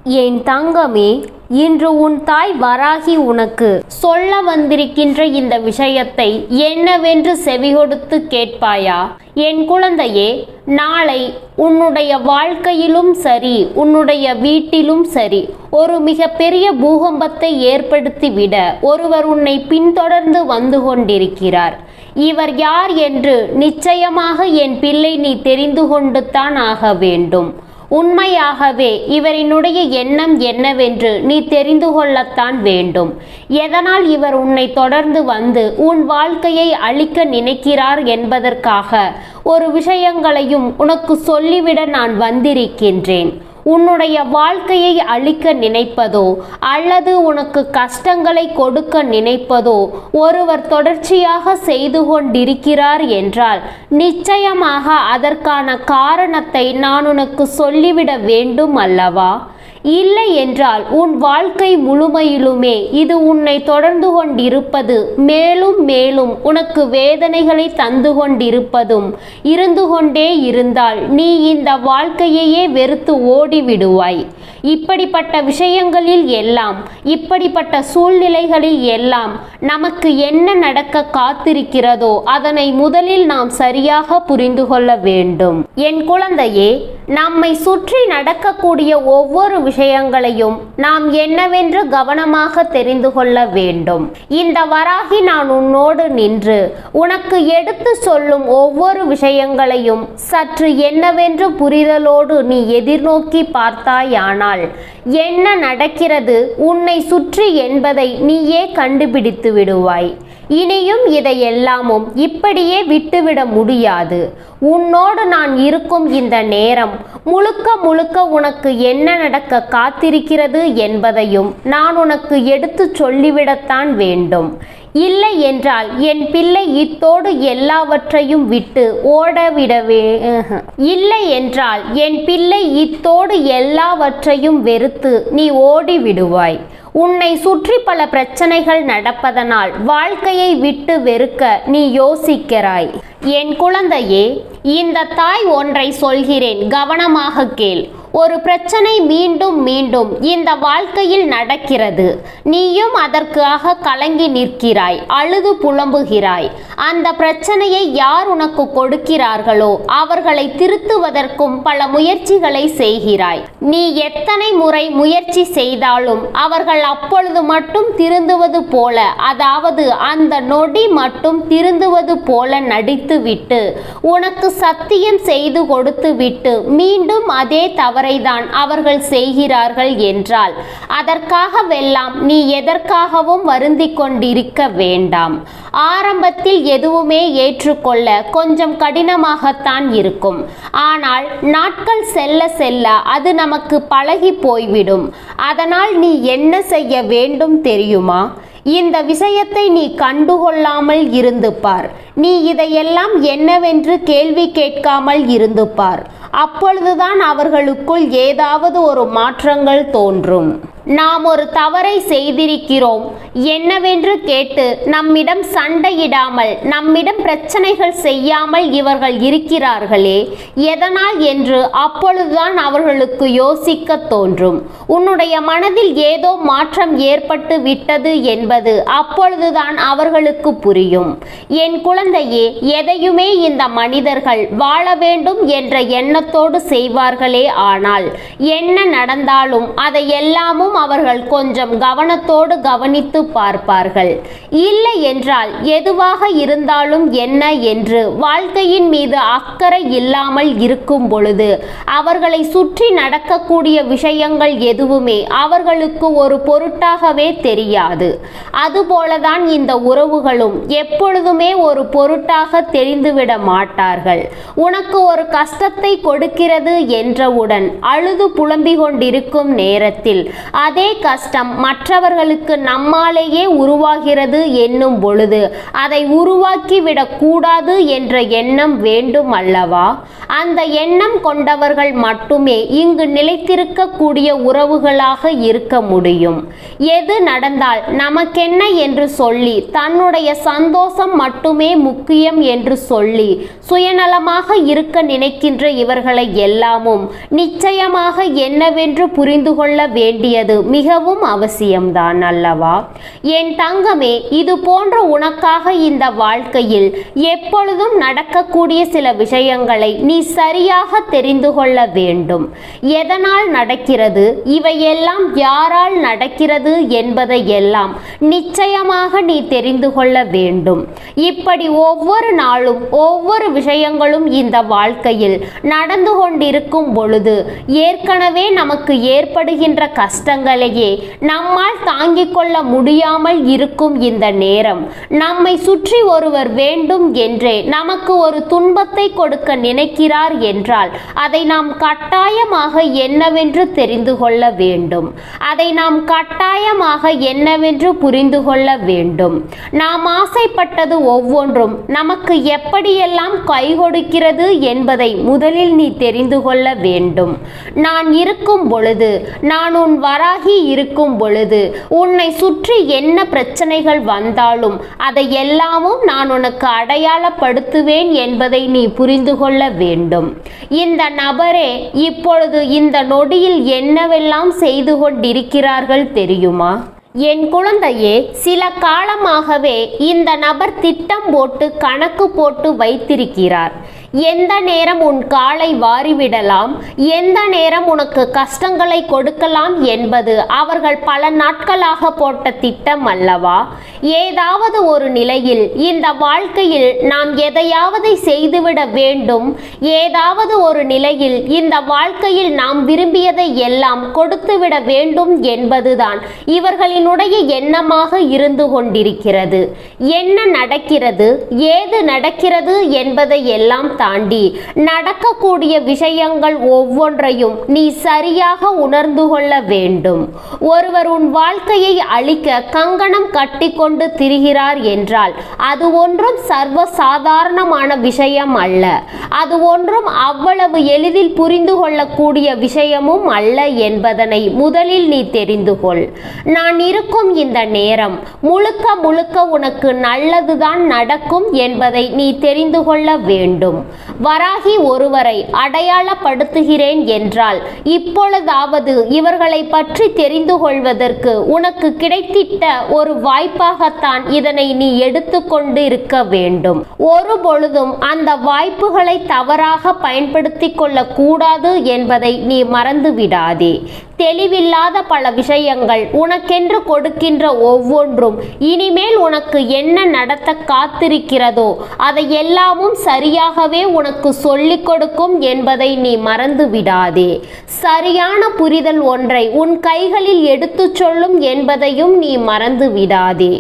என் தங்கமே, இன்று உன் தாய் வராகி உனக்கு சொல்ல வந்திருக்கின்ற இந்த விஷயத்தை என்னவென்று செவிகொடுத்து கேட்பாயா? என் குழந்தையே, நாளை உன்னுடைய வாழ்க்கையிலும் சரி, உன்னுடைய வீட்டிலும் சரி, ஒரு மிகப்பெரிய பூகம்பத்தை ஏற்படுத்திவிட ஒருவர் உன்னை பின்தொடர்ந்து வந்து கொண்டிருக்கிறார். இவர் யார் என்று நிச்சயமாக என் பிள்ளை நீ தெரிந்து கொண்டு தான் ஆக வேண்டும். உண்மையாகவே இவரினுடைய எண்ணம் என்னவென்று நீ தெரிந்து கொள்ளத்தான் வேண்டும். எதனால் இவர் உன்னை தொடர்ந்து வந்து உன் வாழ்க்கையை அழிக்க நினைக்கிறார் என்பதற்காக ஒரு விஷயங்களையும் உனக்கு சொல்லிவிட நான் வந்திருக்கின்றேன். உன்னுடைய வாழ்க்கையை அழிக்க நினைப்பதோ அல்லது உனக்கு கஷ்டங்களை கொடுக்க நினைப்பதோ ஒருவர் தொடர்ச்சியாக செய்து கொண்டிருக்கிறார் என்றால் நிச்சயமாக அதற்கான காரணத்தை நான் உனக்கு சொல்லிவிட வேண்டும் அல்லவா? இல்லை என்றால் உன் வாழ்க்கை முழுமையிலுமே இது உன்னை தொடர்ந்து கொண்டிருப்பது மேலும் மேலும் உனக்கு வேதனைகளை தந்து கொண்டிருப்பதும் இருந்து கொண்டே இருந்தால் நீ இந்த வாழ்க்கையையே வெறுத்து ஓடிவிடுவாய். இப்படிப்பட்ட விஷயங்களில் எல்லாம், இப்படிப்பட்ட சூழ்நிலைகளில் எல்லாம் நமக்கு என்ன நடக்க காத்திருக்கிறதோ அதனை முதலில் நாம் சரியாக புரிந்து கொள்ள வேண்டும். என் குழந்தையே, நம்மை சுற்றி நடக்கக்கூடிய ஒவ்வொரு விஷயங்களையும் நாம் என்னவென்று கவனமாக தெரிந்து கொள்ள வேண்டும். இந்த வராகி நான் உன்னோடு நின்று உனக்கு எடுத்து சொல்லும் ஒவ்வொரு விஷயங்களையும் சற்று என்னவென்று புரிதலோடு நீ எதிர்நோக்கி பார்த்தாயானால் என்ன நடக்கிறது உன்னை சுற்றி என்பதை நீயே கண்டுபிடித்து விடுவாய். இனியும் இதையெல்லாமும் இப்படியே விட்டுவிட முடியாது. உன்னோடு நான் இருக்கும் இந்த நேரம் முழுக்க முழுக்க உனக்கு என்ன நடக்க காத்திருக்கிறது என்பதையும் நான் உனக்கு எடுத்து சொல்லிவிடத்தான் வேண்டும். இல்லை என்றால் என் பிள்ளை இத்தோடு எல்லாவற்றையும் விட்டு ஓடவிடவே இல்லை என்றால் என் பிள்ளை இத்தோடு எல்லாவற்றையும் வெறுத்து நீ ஓடி விடுவாய். உன்னை சுற்றி பல பிரச்சனைகள் நடப்பதனால் வாழ்க்கையை விட்டு வெறுக்க நீ யோசிக்கிறாய். என் குழந்தையே, இந்த தாய் ஒன்றை சொல்கிறேன், கவனமாக கேள். ஒரு பிரச்சனை மீண்டும் மீண்டும் இந்த வாழ்க்கையில் நடக்கிறது. நீயும் அதற்காக கலங்கி நிற்கிறாய், அழுது புலம்புகிறாய். அந்த பிரச்சனையை யார் உனக்கு கொடுக்கிறார்களோ அவர்களை திருத்துவதற்கும் பல முயற்சிகளை செய்கிறாய். நீ எத்தனை முறை முயற்சி செய்தாலும் அவர்கள் அப்பொழுது மட்டும் திருந்துவது போல, அதாவது அந்த நொடி மட்டும் திருந்துவது போல நடித்துவிட்டு உனக்கு சத்தியம் செய்து கொடுத்து விட்டு மீண்டும் அதே தவறைதான் அவர்கள் செய்கிறார்கள் என்றால் அதற்காகவெல்லாம் நீ எதற்காகவும் வருந்தி கொண்டிருக்க வேண்டாம். ஆரம்பத்தில் எதுவுமே ஏற்றுக்கொள்ள கொஞ்சம் கடினமாகத்தான் இருக்கும். ஆனால் நாட்கள் செல்ல செல்ல அது நமக்கு பழகி போய்விடும். அதனால் நீ என்ன செய்ய வேண்டும் தெரியுமா? இந்த விஷயத்தை நீ கண்டுகொள்ளாமல் இருந்து பார். நீ இதையெல்லாம் என்னவென்று கேள்வி கேட்காமல் இருந்து பார். அப்பொழுதுதான் அவர்களுக்குள் ஏதாவது ஒரு மாற்றங்கள் தோன்றும். நாம் ஒரு தவறை செய்திருக்கிறோம் என்னவென்று கேட்டு நம்மிடம் சண்டையிடாமல், நம்மிடம் பிரச்சனைகள் செய்யாமல் இவர்கள் இருக்கிறார்களே, எதனால் என்று அப்பொழுதுதான் அவர்களுக்கு யோசிக்க தோன்றும். உன்னுடைய மனதில் ஏதோ மாற்றம் ஏற்பட்டு விட்டது என்பது அப்பொழுதுதான் அவர்களுக்கு புரியும். என் குழந்தையே, எதையுமே இந்த மனிதர்கள் வாழ வேண்டும் என்ற எண்ணத்தோடு செய்வார்களே, ஆனால் என்ன நடந்தாலும் அதை எல்லாமும் அவர்கள் கொஞ்சம் கவனத்தோடு கவனித்து பார்ப்பார்கள். இல்லை என்றால் எதுவாக இருந்தாலும் என்ன என்று வாழ்க்கையின் மீது அக்கறை இல்லாமல் இருக்கும் பொழுது அவர்களை சுற்றி நடக்கக்கூடிய விஷயங்கள் எதுவுமே அவர்களுக்கு ஒரு பொருட்டாகவே தெரியாது. அதுபோலதான் இந்த உறவுகளும் எப்பொழுதுமே ஒரு பொருட்டாக தெரிந்துவிட மாட்டார்கள். உனக்கு ஒரு கஷ்டத்தை கொடுக்கிறது என்றவுடன் அழுது புலம்பிக் கொண்டிருக்கும் நேரத்தில் அதே கஷ்டம் மற்றவர்களுக்கு நம்மாலேயே உருவாகிறது என்னும் பொழுது அதை உருவாக்கிவிடக் கூடாது என்ற எண்ணம் வேண்டும் அல்லவா? அந்த எண்ணம் கொண்டவர்கள் மட்டுமே இங்கு நிலைத்திருக்கக்கூடிய உறவுகளாக இருக்க முடியும். எது நடந்தால் நமக்கென்ன என்று சொல்லி தன்னுடைய சந்தோஷம் மட்டுமே முக்கியம் என்று சொல்லி சுயநலமாக இருக்க நினைக்கின்ற இவர்களை எல்லாமும் நிச்சயமாக என்னவென்று புரிந்து கொள்ள வேண்டியது மிகவும் அவசியம்தான் அல்லவா? என் தங்கமே, இது போன்ற உனக்காக இந்த வாழ்க்கையில் எப்பொழுதும் நடக்கக்கூடிய சில விஷயங்களை நீ சரியாக தெரிந்து கொள்ள வேண்டும். எதனால் நடக்கிறது, இவையெல்லாம் யாரால் நடக்கிறது என்பதை எல்லாம் நிச்சயமாக நீ தெரிந்து கொள்ள வேண்டும். இப்படி ஒவ்வொரு நாளும் ஒவ்வொரு விஷயங்களும் இந்த வாழ்க்கையில் நடந்து கொண்டிருக்கும் பொழுது ஏற்கனவே நமக்கு ஏற்படுகின்ற கஷ்டங்களையே நம்மால் தாங்கிக் கொள்ள முடியாமல் இருக்கும் இந்த நேரம் நம்மை சுற்றி ஒருவர் வேண்டும் என்றே நமக்கு ஒரு துன்பத்தை கொடுக்க நினைக்கிறார் என்றால் அதை நாம் கட்டாயமாக என்னவென்று தெரிந்து கொள்ள வேண்டும். அதை நாம் கட்டாயமாக என்னவென்று புரிந்து கொள்ள வேண்டும். நாம் ஆசைப்பட்டது ஒவ்வொன்றும் நமக்கு எப்படியெல்லாம் கை கொடுக்கிறது என்பதை முதலில் நீ தெரிந்து கொள்ள வேண்டும். நான் இருக்கும் பொழுது, நான் உன் வராகி இருக்கும் பொழுது உன்னை சுற்றி என்ன பிரச்சனைகள் வந்தாலும் அதை எல்லாமும் நான் உனக்கு அடையாளப்படுத்துவேன் என்பதை நீ புரிந்து கொள்ள வேண்டும். இந்த நபரே இப்பொழுது இந்த நொடியில் என்னவெல்லாம் செய்து கொண்டிருக்கிறார்கள் தெரியுமா? என் குழந்தையே, சில காலமாகவே இந்த நபர் திட்டம் போட்டு கணக்கு போட்டு வைத்திருக்கிறார். எந்த நேரம் உன் காலை வாரிவிடலாம், எந்த நேரம் உனக்கு கஷ்டங்களை கொடுக்கலாம் என்பது அவர்கள் பல நாட்களாக போட்ட திட்டம் அல்லவா? ஏதாவது ஒரு நிலையில் இந்த வாழ்க்கையில் நாம் எதையாவது செய்துவிட வேண்டும், ஏதாவது ஒரு நிலையில் இந்த வாழ்க்கையில் நாம் விரும்பியதை எல்லாம் கொடுத்துவிட வேண்டும் என்பதுதான் இவர்களினுடைய எண்ணமாக இருந்து கொண்டிருக்கிறது. என்ன நடக்கிறது, ஏது நடக்கிறது என்பதை எல்லாம் தாண்டி நடக்கக்கூடிய விஷயங்கள் ஒவ்வொன்றையும் நீ சரியாக உணர்ந்து கொள்ள வேண்டும். ஒருவர் உன் வாழ்க்கையை அழிக்க கங்கணம் கட்டி கொண்டு திரிகிறார் என்றால் அது ஒன்றும் சர்வ சாதாரணமான விஷயம் அல்ல. அது ஒன்றும் அவ்வளவு எளிதில் புரிந்து கொள்ளக்கூடிய விஷயமும் அல்ல என்பதனை முதலில் நீ தெரிந்து கொள். நான் இருக்கும் இந்த நேரம் முழுக்க முழுக்க உனக்கு நல்லதுதான் நடக்கும் என்பதை நீ தெரிந்து கொள்ள வேண்டும். வராகி ஒருவரை அடையாளப்படுத்துகிறேன் என்றால் இப்பொழுதாவது இவர்களை பற்றி தெரிந்து கொள்வதற்கு உனக்கு கிடைத்திட்ட ஒரு வாய்ப்பாகத்தான் இதனை நீ எடுத்துக்கொண்டு இருக்க வேண்டும். ஒரு பொழுதும் அந்த வாய்ப்புகளை தவறாக பயன்படுத்தி கொள்ளக்கூடாது என்பதை நீ மறந்து விடாதே. தெளிவில்லாத பல விஷயங்கள் உனக்கென்று கொடுக்கின்ற ஒவ்வொன்றும் இனிமேல் உனக்கு என்ன நடத்த காத்திருக்கிறதோ அதை எல்லாமும் சரியாகவே உனக்கு சொல்லிக் கொடுக்கும் என்பதை நீ மறந்து விடாதே. சரியான புரிதல் ஒன்றை உன் கைகளில் எடுத்து சொல்லும் என்பதையும் நீ மறந்து விடாதே.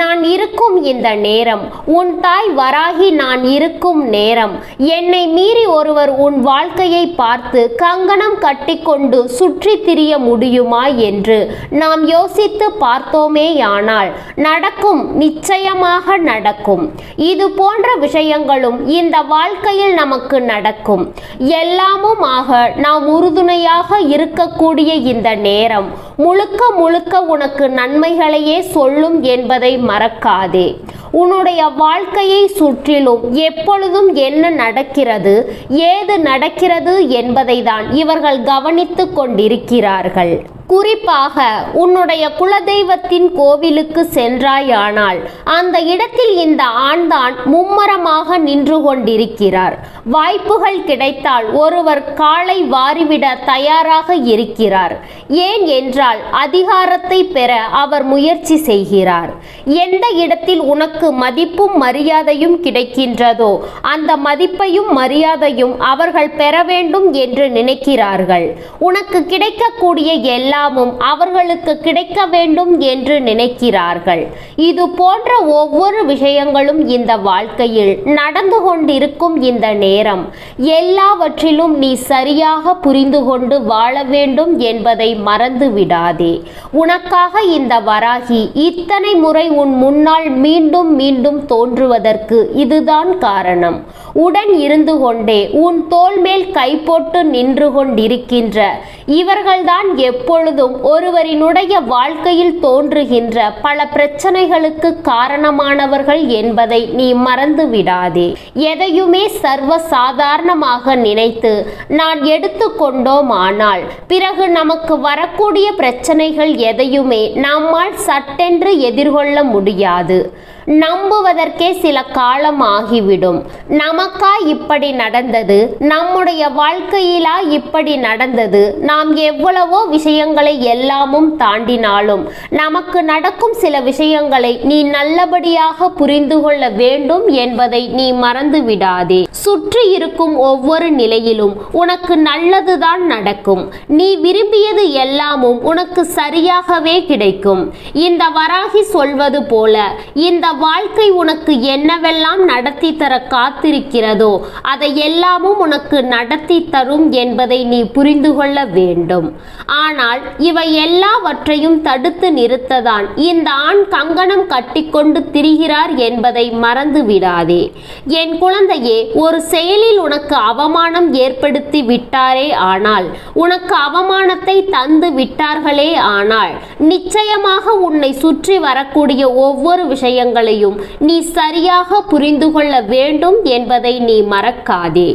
நான் இருக்கும் இந்த நேரம், உன் தாய் வராகி நான் இருக்கும் நேரம், என்னை மீறி ஒருவர் உன் வாழ்க்கையை பார்த்து கங்கணம் கட்டிக்கொண்டு சுற்றி திரிய முடியுமா என்று நாம் யோசித்து பார்த்தோமேயானால் நடக்கும், நிச்சயமாக நடக்கும். இது போன்ற விஷயங்களும் இந்த வாழ்க்கையில் நமக்கு நடக்கும். எல்லாமும் ஆக நாம் உறுதுணையாக இருக்கக்கூடிய இந்த நேரம் முழுக்க முழுக்க உனக்கு நன்மைகளையே சொல்லும் என்பதை மறக்காதே. உன்னுடைய வாழ்க்கையை சுற்றிலும் எப்பொழுதும் என்ன நடக்கிறது, ஏது நடக்கிறது என்பதை தான் இவர்கள் கவனித்து கொண்டிருக்கிறார்கள். குறிப்பாக உன்னுடைய குலதெய்வத்தின் கோவிலுக்கு சென்றாயானால் அந்த இடத்தில் இந்த ஆண்தான் மும்மரமாக நின்று கொண்டிருக்கிறார். வாய்ப்புகள் கிடைத்தால் ஒருவர் காலை வாரிவிட தயாராக இருக்கிறார். ஏன் என்றால் அதிகாரத்தை பெற அவர் முயற்சி செய்கிறார். எந்த இடத்தில் உனக்கு மதிப்பும் மரியாதையும் கிடைக்கின்றதோ அந்த மதிப்பையும் மரியாதையும் அவர்கள் பெற வேண்டும் என்று நினைக்கிறார்கள். உனக்கு கிடைக்கக்கூடிய எல்லா அவர்களுக்கு கிடைக்க வேண்டும் என்று நினைக்கிறார்கள். இது போன்ற ஒவ்வொரு விஷயங்களும் இந்த வாழ்க்கையில் நடந்து கொண்டிருக்கும் இந்த நேரம் நேரம். எல்லாவற்றிலும் நீ சரியாக புரிந்து கொண்டு வாழ வேண்டும் என்பதை மறந்து விடாதே. உனக்காக இந்த வராகி இத்தனை முறை உன் முன்னால் மீண்டும் மீண்டும் தோன்றுவதற்கு இதுதான் காரணம். உடன் இருந்து கொண்டே உன் தோள் மேல் கை போட்டு நின்று கொண்டிருக்கின்ற இவர்கள்தான் எப்பொழுதும் ஒருவரினுடைய வாழ்க்கையில் தோன்றுகின்ற பல பிரச்சனைகளுக்கு காரணமானவர்கள் என்பதை நீ மறந்து விடாதே. எதையுமே சர்வ சாதாரணமாக நினைத்து நான் எடுத்துக்கொண்டோம் ஆனால் பிறகு நமக்கு வரக்கூடிய பிரச்சனைகள் எதையுமே நம்மால் சட்டென்று எதிர்கொள்ள முடியாது. நம்புவதற்கே சில காலம் ஆகிவிடும். நமக்கா இப்படி நடந்தது, நம்முடைய வாழ்க்கையிலா இப்படி நடந்தது. நாம் எவ்வளவோ விஷயங்களை எல்லாமும் தாண்டினாலும் நமக்கு நடக்கும் சில விஷயங்களை நீ நல்லபடியாக புரிந்து கொள்ள வேண்டும் என்பதை நீ மறந்து விடாதே. சுற்றி இருக்கும் ஒவ்வொரு நிலையிலும் உனக்கு நல்லதுதான் நடக்கும். நீ விரும்பியது எல்லாமும் உனக்கு சரியாகவே கிடைக்கும். இந்த வராகி சொல்வது போல இந்த வாழ்க்கை உனக்கு என்னவெல்லாம் நடத்தி தர காத்திருக்கிறதோ அதை எல்லாமும் உனக்கு நடத்தி தரும் என்பதை நீ புரிந்து கொள்ள வேண்டும். ஆனால் இவை எல்லாவற்றையும் தடுத்து நிறுத்ததான் இந்த ஆண் கங்கணம் கட்டிக்கொண்டு திரிகிறார் என்பதை மறந்து விடாதே. என் குழந்தையே, ஒரு செயலில் உனக்கு அவமானம் ஏற்படுத்தி விட்டாரே ஆனால், உனக்கு அவமானத்தை தந்து விட்டார்களே ஆனால், நிச்சயமாக உன்னை சுற்றி வரக்கூடிய ஒவ்வொரு விஷயங்களையும் நீ சரியாக புரிந்து கொள்ள வேண்டும் என்பதை நீ மறக்காதே.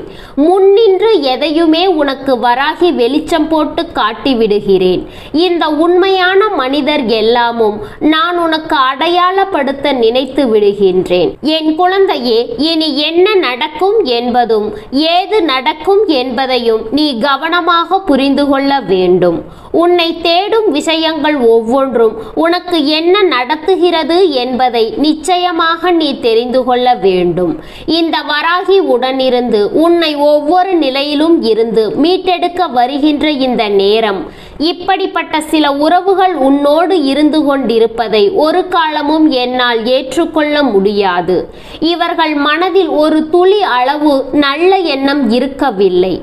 முன்னின்று எதையுமே உனக்கு வராகி வெளிச்சம் போட்டு காட்டி விடுகிறேன். இந்த உண்மையான மனிதர் எல்லாமும் நான் உனக்கு அடையாளப்படுத்த நினைத்து விடுகின்றேன். என் குழந்தையே, இனி என்ன நடக்கும் என்பதும் ஏது நடக்கும் என்பதையும் நீ கவனமாக புரிந்து கொள்ள வேண்டும். உன்னை தேடும் விஷயங்கள் ஒவ்வொன்றும் உனக்கு என்ன நடத்துகிறது என்பதை நிச்சயமாக நீ தெரிந்து கொள்ள வேண்டும். இந்த வராகி உடனிருந்து உன்னை ஒவ்வொரு நிலையிலும் இருந்து மீட்டெடுக்க வருகின்ற இந்த நேரம், இப்படிப்பட்ட சில உறவுகள் உன்னோடு இருந்து கொண்டிருப்பதை ஒரு காலமும் என்னால் ஏற்றுக்கொள்ள முடியாது. இவர்கள் மனதில் ஒரு துளி அளவு நல்ல எண்ணம் இருக்கவில்லை.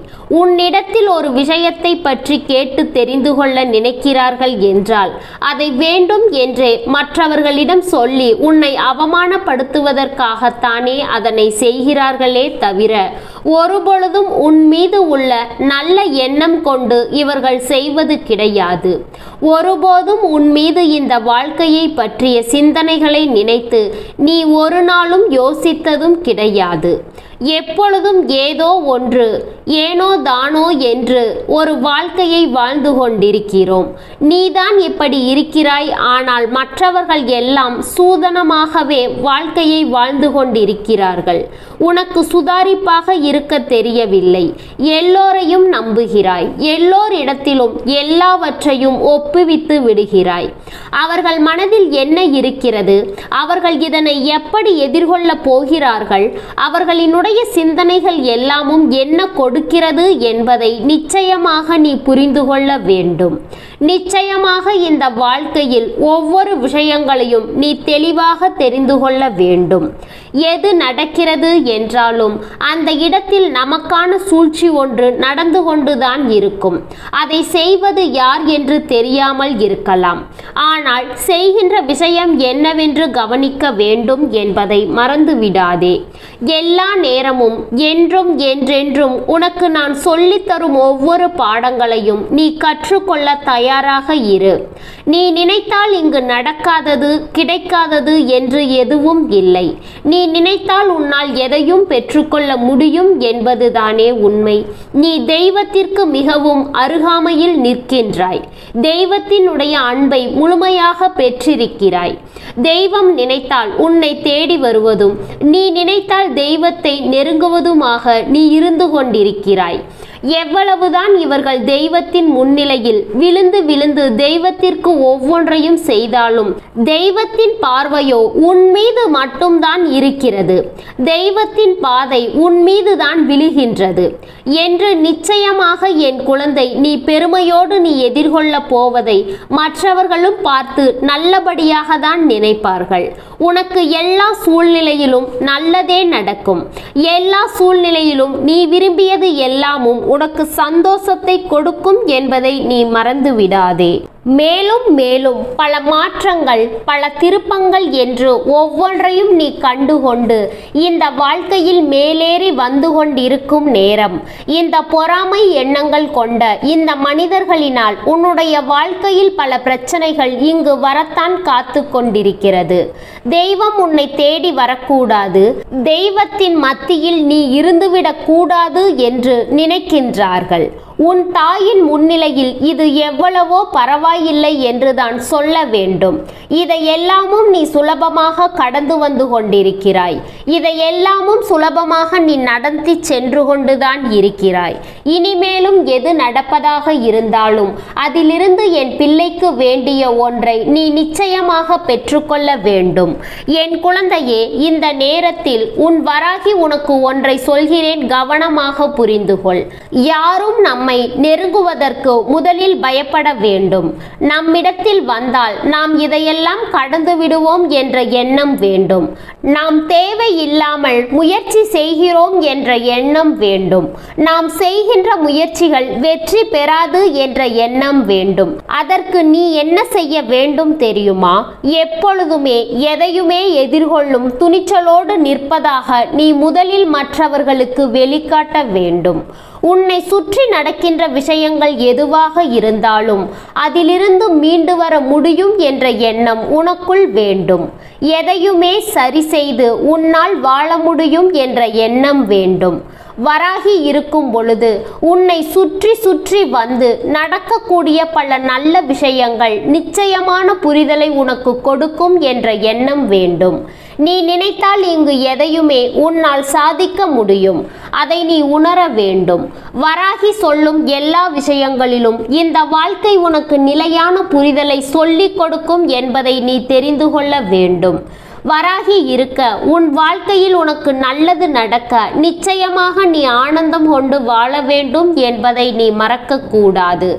உன்னிடத்தில் ஒரு விஷயத்தை பற்றி கேட்டு தெரிந்து கொள்ள நினைக்கிறார்கள் என்றால் அதை வேண்டும் என்றே மற்றவர்களிடம் சொல்லி உன்னை அவமானப்படுத்துவதற்காகத்தானே அதனை செய்கிறார்களே தவிர ஒருபொழுதும் உன் மீது உள்ள நல்ல எண்ணம் கொண்டு இவர்கள் செய்வது கிடையாது. ஒருபோதும் உன் மீது இந்த வாழ்க்கையை பற்றிய சிந்தனைகளை நினைத்து நீ ஒரு நாளும் யோசித்ததும் கிடையாது. எப்பொழுதும் ஏதோ ஒன்று ஏனோ தானோ என்று ஒரு வாழ்க்கையை வாழ்ந்து கொண்டிருக்கிறோம். நீதான் இப்படி இருக்கிறாய், ஆனால் மற்றவர்கள் எல்லாம் சூதனமாகவே வாழ்க்கையை வாழ்ந்து கொண்டிருக்கிறார்கள். உனக்கு சுதாரிப்பாக இருக்க தெரியவில்லை. எல்லோரையும் நம்புகிறாய். எல்லோரிடத்திலும் எல்லாவற்றையும் ஒப்புவித்து விடுகிறாய். அவர்கள் மனதில் என்ன இருக்கிறது, அவர்கள் இதனை எப்படி எதிர்கொள்ள போகிறார்கள், அவர்களினுடைய சிந்தனைகள் எல்லாமும் என்ன கொடுக்கிறது என்பதை நிச்சயமாக நீ புரிந்து கொள்ள வேண்டும். நிச்சயமாக இந்த வாழ்க்கையில் ஒவ்வொரு விஷயங்களையும் நீ தெளிவாக தெரிந்து கொள்ள வேண்டும். எது நடக்கிறது என்றாலும் அந்த இடத்தில் நமக்கான சூழ்ச்சி ஒன்று நடந்து கொண்டுதான் இருக்கும். அதை செய்வது யார் என்று தெரியாமல் இருக்கலாம். ஆனால் செய்கின்ற விஷயம் என்னவென்று கவனிக்க வேண்டும் என்பதை மறந்துவிடாதே. எல்லா நேரமும் என்றும் என்றென்றும் உனக்கு நான் சொல்லித்தரும் ஒவ்வொரு பாடங்களையும் நீ கற்றுக்கொள்ள தயாராக இரு. நீ நினைத்தால் இங்கு நடக்காதது கிடைக்காதது என்று எதுவும் இல்லை. நீ நினைத்தால் உன்னால் எதையும் பெற்றுக்கொள்ள முடியும் என்பதுதானே உண்மை. நீ தெய்வத்திற்கு மிகவும் அருகாமையில் நிற்கின்றாய். தெய்வத்தினுடைய அன்பை முழுமையாக பெற்றிருக்கிறாய். தெய்வம் நினைத்தால் உன்னை தேடி வருவதும் நீ நினைத்தால் தெய்வத்தை நெருங்குவதுமாக நீ இருந்து கொண்டிருக்கிறாய். எவ்வளவுதான் இவர்கள் தெய்வத்தின் முன்னிலையில் விழுந்து விழுந்து தெய்வத்திற்கு ஒவ்வொன்றையும் செய்தாலும் தெய்வத்தின் பார்வையோ உன் மீது மட்டும்தான் இருக்கிறது. தெய்வத்தின் பாதை உன் மீதுதான் விழுகின்றது என்று நிச்சயமாக என் குழந்தை நீ பெருமையோடு நீ எதிர்கொள்ள போவதை மற்றவர்களும் பார்த்து நல்லபடியாக தான் நினைப்பார்கள். உனக்கு எல்லா சூழ்நிலையிலும் நல்லதே நடக்கும். எல்லா சூழ்நிலையிலும் நீ விரும்பியது எல்லாமும் உனக்கு சந்தோஷத்தை கொடுக்கும் என்பதை நீ மறந்து விடாதே. மேலும் மேலும் பல மாற்றங்கள், பல திருப்பங்கள் என்று ஒவ்வொன்றையும் நீ கண்டுகொண்டு இந்த வாழ்க்கையில் மேலேறி வந்து கொண்டிருக்கும் நேரம், இந்த பொறாமை எண்ணங்கள் கொண்ட இந்த மனிதர்களினால் உன்னுடைய வாழ்க்கையில் பல பிரச்சனைகள் இங்கு வரத்தான் காத்து கொண்டிருக்கிறது. தெய்வம் உன்னை தேடி வரக்கூடாது, தெய்வத்தின் மத்தியில் நீ இருந்துவிடக் கூடாது என்று நினைக்கின்றார்கள். உன் தாயின் முன்னிலையில் இது எவ்வளவோ பரவாயில்லை என்றுதான் சொல்ல வேண்டும். இதையெல்லாமும் நீ சுலபமாக கடந்து வந்து கொண்டிருக்கிறாய். இதையெல்லாமும் சுலபமாக நீ நடத்தி சென்று கொண்டுதான் இருக்கிறாய். இனிமேலும் எது நடப்பதாக இருந்தாலும் அதிலிருந்து என் பிள்ளைக்கு வேண்டிய ஒன்றை நீ நிச்சயமாக பெற்றுக்கொள்ள வேண்டும். என் குழந்தையே, இந்த நேரத்தில் உன் வராகி உனக்கு ஒன்றை சொல்கிறேன், கவனமாக புரிந்து கொள். யாரும் நம்மை நெருங்குவதற்கு முதலில் பயப்பட வேண்டும். நம்மிடத்தில் வந்தால் நாம் இதையெல்லாம் கடந்து விடுவோம் என்ற எண்ணம் வேண்டும். நாம் தேவையில்லாமல் முயற்சி செய்கிறோம் என்ற எண்ணம் வேண்டும். நாம் செய்கின்ற முயற்சிகள் வெற்றி பெறாது என்ற எண்ணம் வேண்டும். அதற்கு நீ என்ன செய்ய வேண்டும் தெரியுமா? எப்பொழுதுமே எதையுமே எதிர்கொள்ளும் துணிச்சலோடு நிற்பதாக நீ முதலில் மற்றவர்களுக்கு வெளிக்காட்ட வேண்டும். உன்னை சுற்றி நடக்கின்ற விஷயங்கள் எதுவாக இருந்தாலும் அதிலிருந்து மீண்டு வர முடியும் என்ற எண்ணம் உனக்குள் வேண்டும். எதையுமே சரி செய்து உன்னால் வாழ முடியும் என்ற எண்ணம் வேண்டும். வராகி இருக்கும் பொழுது உன்னை சுற்றி சுற்றி வந்து நடக்கக்கூடிய பல நல்ல விஷயங்கள் நிச்சயமான புரிதலை உனக்கு கொடுக்கும் என்ற எண்ணம் வேண்டும். நீ நினைத்தால் இங்கு எதையுமே உன்னால் சாதிக்க முடியும். அதை நீ உணர வேண்டும். வராகி சொல்லும் எல்லா விஷயங்களிலும் இந்த வாழ்க்கை உனக்கு நிலையான புரிதலை சொல்லிக் கொடுக்கும் என்பதை நீ தெரிந்து கொள்ள வேண்டும். வராகி இருக்க உன் வாழ்க்கையில் உனக்கு நல்லது நடக்க நிச்சயமாக நீ ஆனந்தம் கொண்டு வாழ வேண்டும் என்பதை நீ மறக்கக்கூடாது.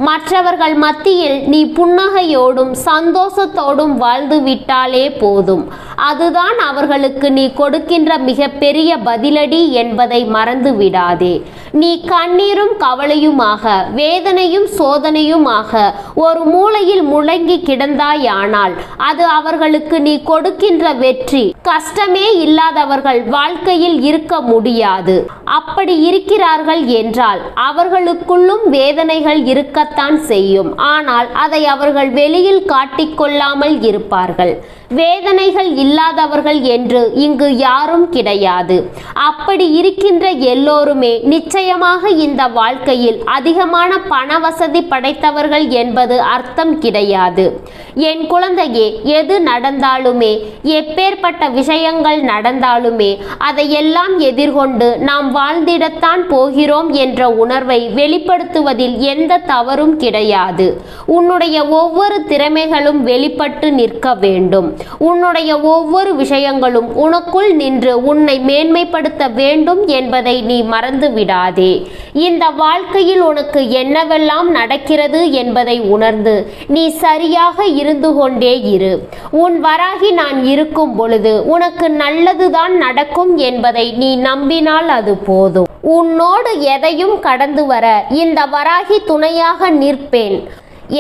மற்றவர்கள் மத்தியில் நீ புன்னகையோடும் சந்தோஷத்தோடும் வாழ்ந்து விட்டாலே போதும். அதுதான் அவர்களுக்கு நீ கொடுக்கின்ற மிகப்பெரிய பதிலடி என்பதை மறந்து விடாதே. நீ கண்ணீரும் கவலையுமாக, வேதனையும் சோதனையுமாக ஒரு மூலையில் முழங்கி கிடந்தாயானால் அது அவர்களுக்கு நீ கொடுக்கின்ற வெற்றி. கஷ்டமே இல்லாதவர்கள் வாழ்க்கையில் இருக்க முடியாது. அப்படி இருக்கிறார்கள் என்றால் அவர்களுக்குள்ளும் வேதனைகள் இருக்கத்தான் செய்யும். ஆனால் அதை அவர்கள் வெளியில் காட்டிக்கொள்ளாமல் இருப்பார்கள். வேதனைகள் இல்லாதவர்கள் என்று இங்கு யாரும் கிடையாது. அப்படி இருக்கின்ற எல்லோருமே நிச்சயமாக இந்த வாழ்க்கையில் அதிகமான பண வசதி படைத்தவர்கள் என்பது அர்த்தம் கிடையாது. என் குழந்தையே, எது நடந்தாலுமே, எப்பேற்பட்ட விஷயங்கள் நடந்தாலுமே அதையெல்லாம் எதிர்கொண்டு நாம் வாழ்ந்திடத்தான் போகிறோம் என்ற உணர்வை வெளிப்படுத்துவதில் எந்த தவறும் கிடையாது. உன்னுடைய ஒவ்வொரு திறமைகளும் வெளிப்பட்டு நிற்க வேண்டும். உன்னுடைய ஒவ்வொரு விஷயங்களும் உனக்குள் நின்று உன்னை மேன்மைப்படுத்த வேண்டும் என்பதை நீ மறந்து விடாதே. இந்த வாழ்க்கையில் உனக்கு என்னவெல்லாம் நடக்கிறது என்பதை உணர்ந்து நீ சரியாக இருந்து கொண்டே இரு. உன் வராகி நான் இருக்கும் பொழுது உனக்கு நல்லதுதான் நடக்கும் என்பதை நீ நம்பினால் அது போதும். உன்னோடு எதையும் கடந்து வர இந்த வராகி துணையாக நிற்பேன்.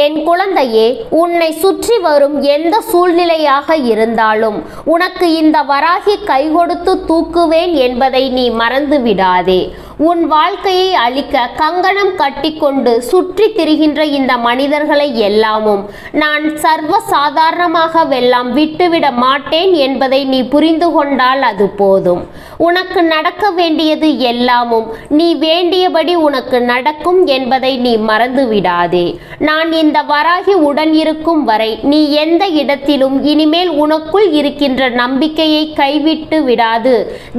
என் குழந்தையே, உன்னை சுற்றி வரும் எந்த சூழ்நிலையாக இருந்தாலும் உனக்கு இந்த வராகி கை கொடுத்து தூக்குவேன் என்பதை நீ மறந்து விடாதே. உன் வாழ்க்கையை அழிக்க கங்கணம் கட்டிக்கொண்டு சுற்றி திரிகின்ற இந்த மனிதர்களை எல்லாமும் நான் சர்வ சாதாரணமாக வெல்லாம் விட்டுவிட மாட்டேன் என்பதை நீ புரிந்து கொண்டால் அது போதும். உனக்கு நடக்க வேண்டியது எல்லாமும் நீ வேண்டியபடி உனக்கு நடக்கும் என்பதை நீ மறந்து விடாதே. நான் இந்த வராகி உடன் இருக்கும் வரை நீ எந்த இடத்திலும் இனிமேல் உனக்குள் இருக்கின்ற நம்பிக்கையை கைவிட்டு விடாது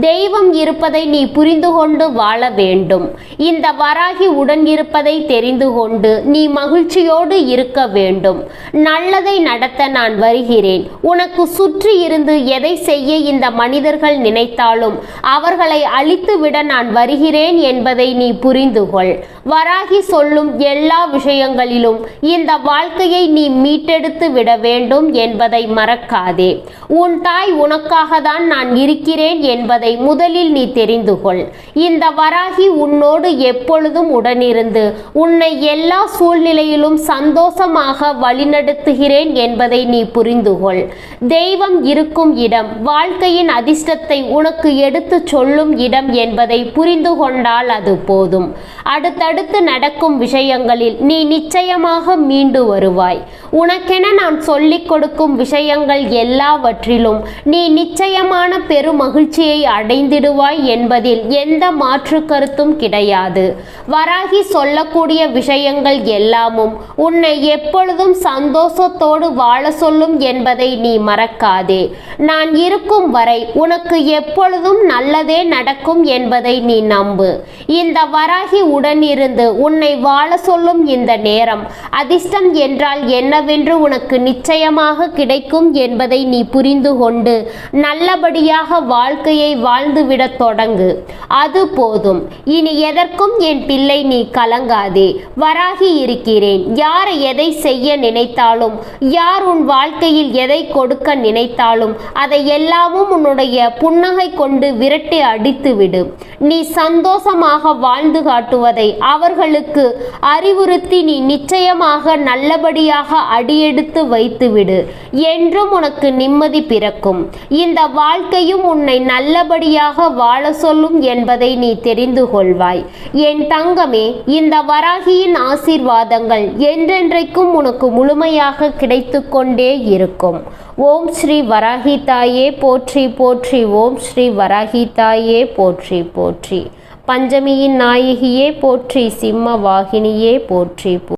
தெய்வம் இருப்பதை நீ புரிந்து கொண்டு வாழ வேண்டும். இந்த வராகி உடன் இருப்பதை தெரிந்து கொண்டு நீ மகிழ்ச்சியோடு இருக்க வேண்டும். நல்லதை நடத்த நான் வருகிறேன். உனக்கு சுற்றி இருந்து எதை செய்ய இந்த மனிதர்கள் நினைத்தாலும் அவர்களை அழித்துவிட நான் வருகிறேன் என்பதை நீ புரிந்து கொள். வராகி சொல்லும் எல்லா விஷயங்களிலும் இந்த வாழ்க்கையை நீ மீட்டெடுத்து விட வேண்டும் என்பதை மறக்காதே. உன் தாய் உனக்காக தான் நான் இருக்கிறேன் என்பதை முதலில் நீ தெரிந்து கொள். இந்த வராகி உன்னோடு எப்பொழுதும் உடனிருந்து உன்னை எல்லா சூழ்நிலையிலும் சந்தோஷமாக வழிநடத்துகிறேன் என்பதை நீ புரிந்து கொள். தெய்வம் இருக்கும் இடம் வாழ்க்கையின் அதிர்ஷ்டத்தை உனக்கு எடுத்து சொல்லும் இடம் என்பதை புரிந்து கொண்டால் அது போதும். அடுத்தடுத்து நடக்கும் விஷயங்களில் நீ நிச்சயமாக மீண்டு வருவாய். உனக்கென நான் சொல்லிக் கொடுக்கும் விஷயங்கள் எல்லாவற்றிலும் நீ நிச்சயமான பெரும் மகிழ்ச்சியை அடைந்திடுவாய் என்பதில் எந்த மாற்று கருத்தும் கிடையாது. வராகி சொல்லக்கூடிய விஷயங்கள் எல்லாமும் உன்னை எப்பொழுதும் சந்தோஷத்தோடு வாழ சொல்லும் என்பதை நீ மறக்காதே. நான் இருக்கும் வரை உனக்கு எப்பொழுதும் நல்லதே நடக்கும் என்பதை நீ நம்பு. இந்த வராகி உடன் இருந்து உன்னை வாழ சொல்லும் இந்த நேரம் அதிர்ஷ்டம் என்றால் என்னவென்று உனக்கு நிச்சயமாக கிடைக்கும் என்பதை நீ புரிந்து கொண்டு நல்லபடியாக வாழ்க்கையை வாழ்ந்துவிட தொடங்கு. அது போதும். இனி எதற்கும் என் பிள்ளை நீ கலங்காதே. வராகி இருக்கிறேன். யாரை எதை செய்ய நினைத்தாலும் யார் உன் வாழ்க்கையில் எதை கொடுக்க நினைத்தாலும் அதை எல்லாமும் உன்னுடைய புன்னகை கொண்டு விரட்டி அடித்து விடு. நீ சந்தோஷமாக வாழ்ந்து காட்டுவதை அவர்களுக்கு அறிவுறுத்தி நீ நிச்சயமாக நல்லபடியாக அடியெடுத்து வைத்துவிடு. என்றும் உனக்கு நிம்மதி பிறக்கும். இந்த வாழ்க்கையும் உன்னை நல்லபடியாக வாழ சொல்லும் என்பதை நீ தெரிந்து கொள்வாய். என் தங்கமே, இந்த வராகியின் ஆசீர்வாதங்கள் என்றென்றைக்கும் உனக்கு முழுமையாக கிடைத்து கொண்டே இருக்கும். ஓம் ஸ்ரீ வராகி தாயே போற்றி போற்றி. ஓம் ஸ்ரீ வராகி தாயே போற்றி போற்றி. பஞ்சமியின் நாயகியே போற்றி. சிம்ம வாகினியே போற்றி.